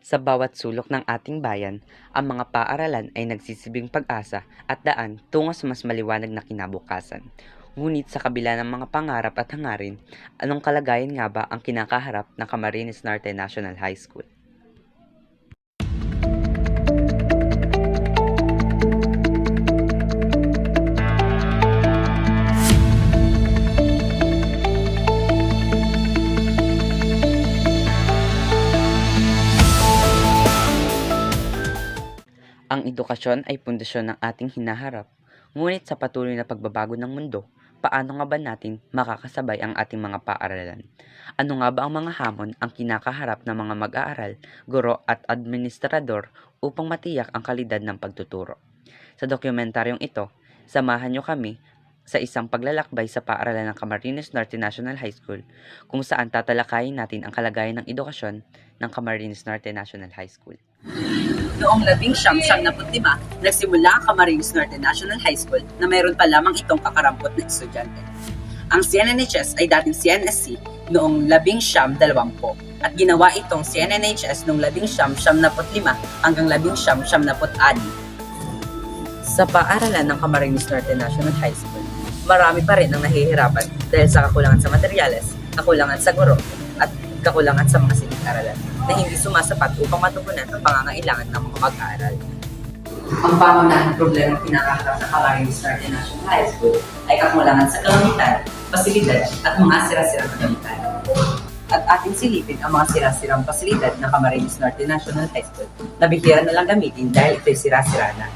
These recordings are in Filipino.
Sa bawat sulok ng ating bayan, ang mga paaralan ay nagsisibing pag-asa at daan tungo sa mas maliwanag na kinabukasan. Ngunit sa kabila ng mga pangarap at hangarin, anong kalagayan nga ba ang kinakaharap ng Camarines Norte National High School? Ang edukasyon ay pundasyon ng ating hinaharap, ngunit sa patuloy na pagbabago ng mundo, paano nga ba natin makakasabay ang ating mga paaralan? Ano nga ba ang mga hamon ang kinakaharap ng mga mag-aaral, guro at administrador upang matiyak ang kalidad ng pagtuturo? Sa dokumentaryong ito, samahan nyo kami sa isang paglalakbay sa paaralan ng Camarines Norte National High School kung saan tatalakayin natin ang kalagayan ng edukasyon ng Camarines Norte National High School. Noong 1975, nagsimula ang Camarines Norte National High School na mayroon pa lamang itong kakarampot na estudyante. Ang CNNHS ay dating CNSC noong 1920 at ginawa itong CNNHS noong 1975 hanggang 1976. Sa paaralan ng Camarines Norte National High School, marami pa rin ang nahihirapan dahil sa kakulangan sa materyales, kakulangan sa guro, at kakulangan sa mga silid-aralan na hindi sumasapat upang matugunan ang pangangailangan ng mga mag-aaral. Ang pangunahing problema kinakaharap sa Camarines Norte National High School ay kakulangan sa kalamitan, pasilidad at mga sira-sirang kagamitan. At ating silipin ang mga sira-sirang pasilidad ng Camarines Norte National High School na bihira na lang gamitin dahil ito'y sira-sira na.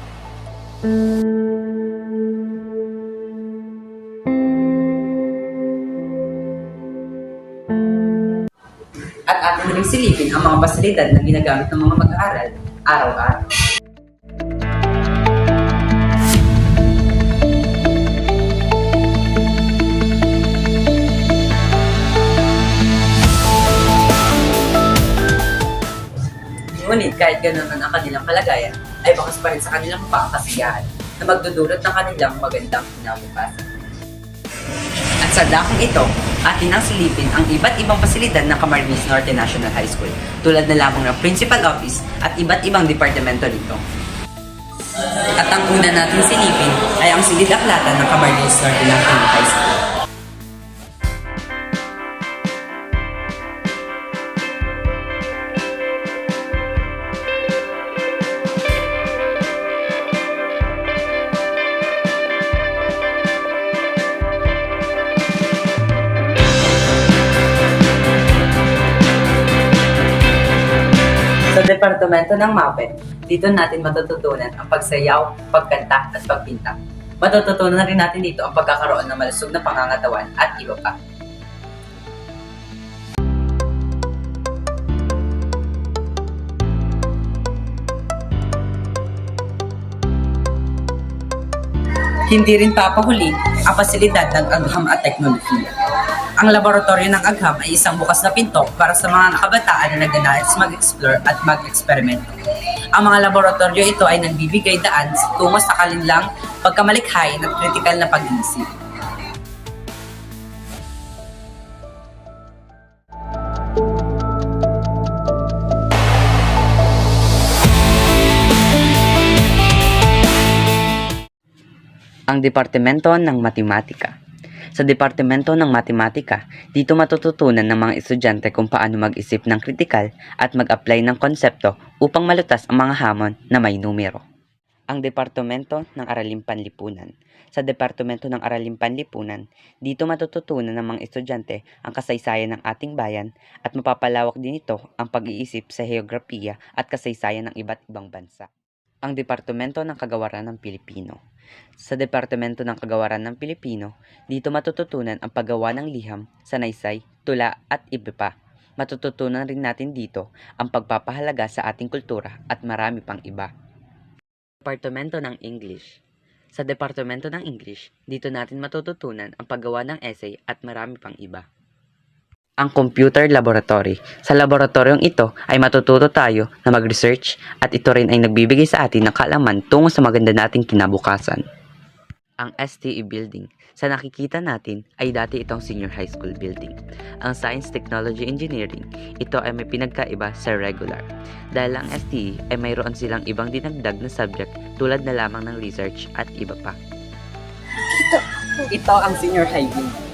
At ating ring silipin ang mga pasilidad na ginagamit ng mga mag-aaral araw-araw. Ngunit kahit ganoon ang kanilang kalagayan, ay bakas pa rin sa kanilang pangkasiyahan na magdudulot ng kanilang magandang kinabukasan. At sa dakong ito, atin ang silipin ang iba't ibang pasilidad ng Camarines Norte National High School, tulad na lamang ng Principal Office at iba't ibang departamento nito. At ang una natin silipin ay ang silid-aklatan ng Camarines Norte National High School. Sa departamento ng MAPE, dito natin matututunan ang pagsayaw, pagkanta at pagpinta. Matututunan rin natin dito ang pagkakaroon ng malusog na pangangatawan at iba pa. Hindi rin papahuli ang pasilidad ng agham at teknolohiya. Ang laboratorio ng agham ay isang bukas na pinto para sa mga kabataan na nagnanais mag-explore at mag-eksperimento. Ang mga laboratorio ito ay nagbibigay daan tungo sa kanilang pagkamalikhain at kritikal na pag-iisip. Ang Departamento ng Matematika. Sa Departamento ng Matematika, dito matututunan ng mga estudyante kung paano mag-isip ng kritikal at mag-apply ng konsepto upang malutas ang mga hamon na may numero. Ang Departamento ng Araling Panlipunan. Sa Departamento ng Araling Panlipunan, dito matututunan ng mga estudyante ang kasaysayan ng ating bayan at mapapalawak din ito ang pag-iisip sa heograpiya at kasaysayan ng iba't ibang bansa. Ang Departamento ng Kagawaran ng Pilipino. Sa Departamento ng Kagawaran ng Pilipino, dito matututunan ang paggawa ng liham, sanaysay, tula at iba pa. Matututunan rin natin dito ang pagpapahalaga sa ating kultura at marami pang iba. Departamento ng English. Sa Departamento ng English, dito natin matututunan ang paggawa ng essay at marami pang iba. Ang Computer Laboratory. Sa laboratoryong ito ay matututo tayo na mag-research at ito rin ay nagbibigay sa atin ng kaalaman tungo sa maganda nating kinabukasan. Ang STE Building. Sa nakikita natin ay dati itong senior high school building. Ang Science, Technology, Engineering, ito ay may pinagkaiba sa regular. Dahil ang STE ay mayroon silang ibang dinagdag na subject tulad na lamang ng research at iba pa. Ito ang senior high building.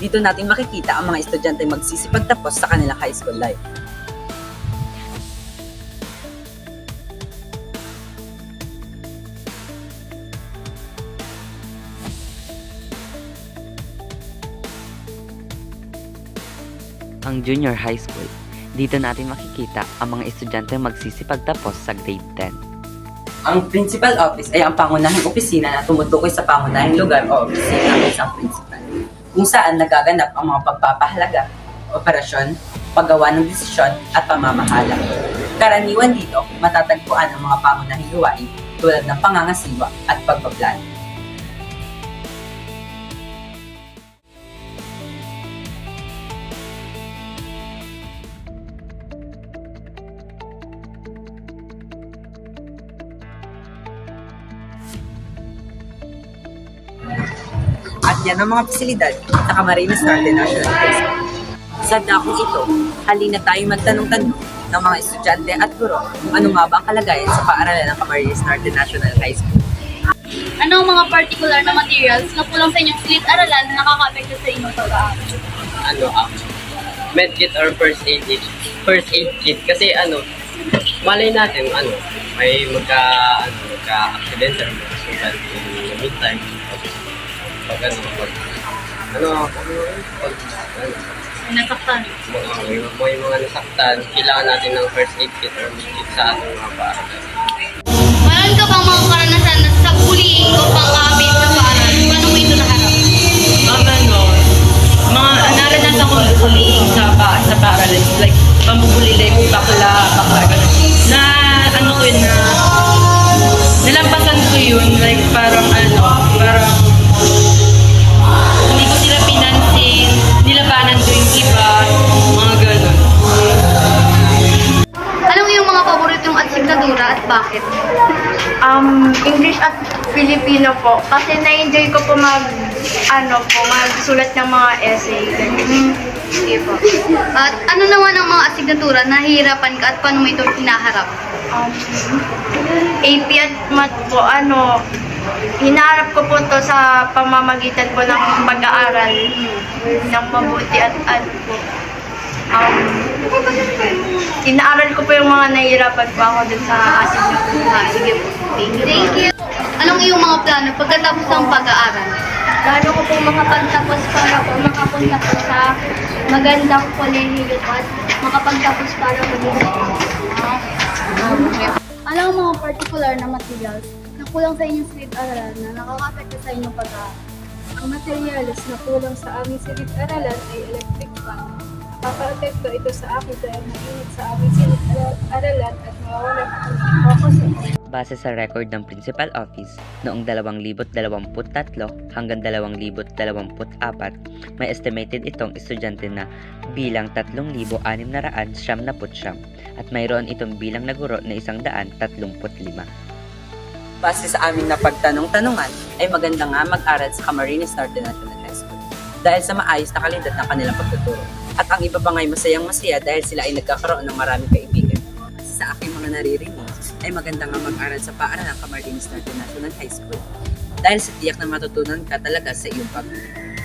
Dito natin makikita ang mga estudyante magsisipagtapos sa kanilang high school life. Ang junior high school, dito natin makikita ang mga estudyante magsisipagtapos sa grade 10. Ang principal office ay ang pangunahing opisina na tumutukoy sa pangunahing lugar o opisina ng isang principal, kung saan nagaganap ang mga pagpapahalaga, operasyon, paggawa ng desisyon at pamamahala. Karaniwan dito, matatagpuan ang mga pangunahing gawain tulad ng pangangasiwa at pagpaplano. At yan ang mga pasilidad sa Camarines Norte National High School. Sa dakong ito, halina tayo magtanong-tanong ng mga estudyante at guro kung ano nga ba ang kalagayan sa paaralan ng Camarines Norte National High School. Ano ang mga particular na materials na kulang sa inyong silid-aralan na nakaka-apekto sa inyong pag-aaral? Medkit or first aid kit kasi malay natin may magka-accident or magkasugat in the meantime pag Nasaktan. may mga nasaktan, kailangan natin ng first aid kit or medkit sa ating mga paaralan. Meron ka bang mga karanasan na sa bullying o pang-aabit sa paaralan? Paano mo ito naharap? Mga naranasan ko bullying sa paaralan, like pambubuli, like bakla, ganun. Na ko yun na nalampasan ko yun, like parang hindi ko sila pinansin, nilabanan ko yung iba, mga ganun. Anong iyong mga paboritong asignatura at bakit? English at Filipino po. Kasi na-enjoy ko po magsulat ng mga essay. Sige po. At ano naman ang mga asignatura na hihirapan ka at paano mo ito hinaharap? AP at math po, hinaharap ko po to sa pamamagitan po ng pag-aaral ng mabuti at po. Inaaral ko po yung mga nahihirapan po ako dun sa asignatura. Sige po. Thank you. Anong iyong mga plano pagkatapos ng pag-aaral? Plano ko po makapagtapos para po makapunta po sa magandang kolehiyo at makapagtapos para maging Ano ang mga particular na materials na kulang sa inyong silid-aralan na nakaka-apekto sa inyong pag-aaral? Ang materyales na kulang sa aming silid-aralan ay electric fan. Nakaka-apekto ito sa akin dahil mainit sa aming silid-aralan at mawawalan ako ng focus. Base sa record ng Principal Office, noong 2023 hanggang 2024, may estimated itong estudyante na bilang 3,679 at mayroon itong bilang na guro na 135. Base sa aming napagtanong-tanungan, ay maganda nga mag-aral sa Camarines Norte National High School dahil sa maayos na kalidad ng kanilang pagtuturo. At ang iba pa nga'y masayang-masaya dahil sila ay nagkakaroon ng maraming kaibigan. Sa aking mga naririnig, ay maganda nga mag-aral sa paaralan ng Camarines Norte National High School dahil sa tiyak na matutunan ka talaga sa iyong pag-aaral.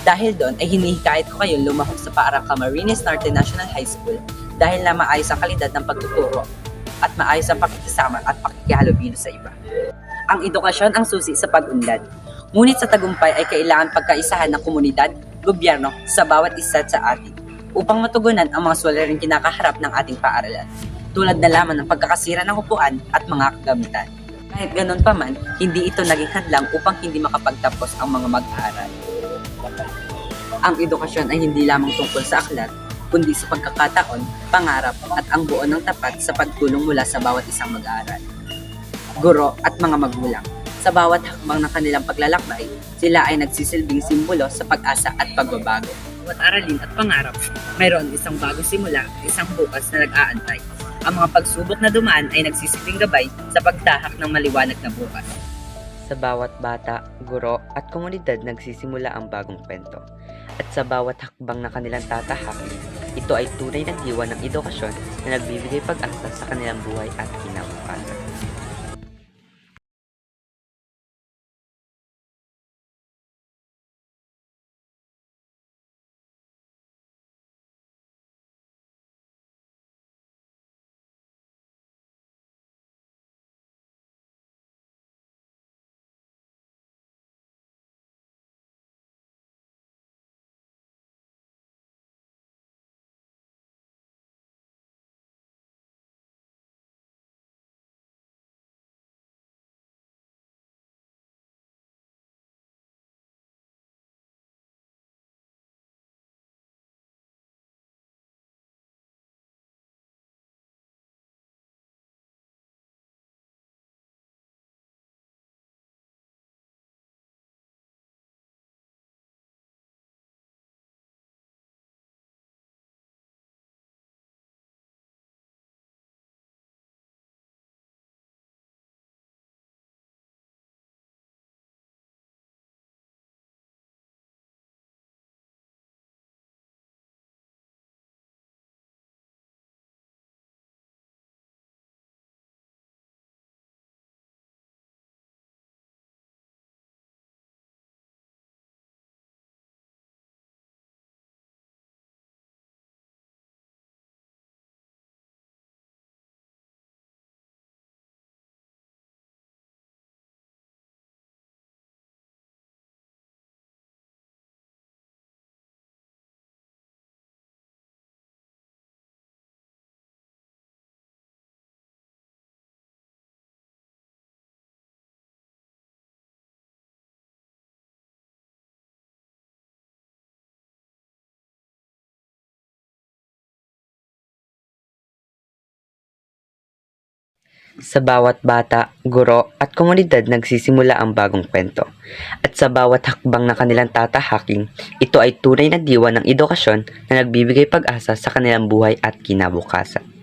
Dahil doon ay hinihikayat ko kayong lumahok sa paaralang Camarines Norte National High School dahil na maayos ang kalidad ng pagtuturo at maayos ang pakikisama at pakikihalubilo sa iba. Ang edukasyon ang susi sa pag-unlad. Ngunit sa tagumpay ay kailangan pagkaisahan ng komunidad, gobyerno sa bawat isa sa atin upang matugunan ang mga suliraning kinakaharap ng ating paaralan, tulad na lamang ng pagkakasira ng upuan at mga kagamitan. Kahit ganun pa man, hindi ito naging hadlang upang hindi makapagtapos ang mga mag-aaral. Ang edukasyon ay hindi lamang tungkol sa aklat, kundi sa pagkakataon, pangarap at ang buo ng tapat sa pagtulong mula sa bawat isang mag-aaral, guro at mga magulang. Sa bawat hakbang ng kanilang paglalakbay, sila ay nagsisilbing simbolo sa pag-asa at pagbabago. Bawat aralin at pangarap, mayroon isang bagong simula, isang bukas na nag-aantay. Ang mga pagsubok na dumaan ay nagsisilbing gabay sa pagtahak ng maliwanag na bukas. Sa bawat bata, guro at komunidad nagsisimula ang bagong kwento. At sa bawat hakbang na kanilang tatahakin, ito ay tunay na diwa ng edukasyon na nagbibigay pag-asa sa kanilang buhay at kinabukasan. Sa bawat bata, guro at komunidad nagsisimula ang bagong kwento. At sa bawat hakbang na kanilang tatahakin, ito ay tunay na diwa ng edukasyon na nagbibigay pag-asa sa kanilang buhay at kinabukasan.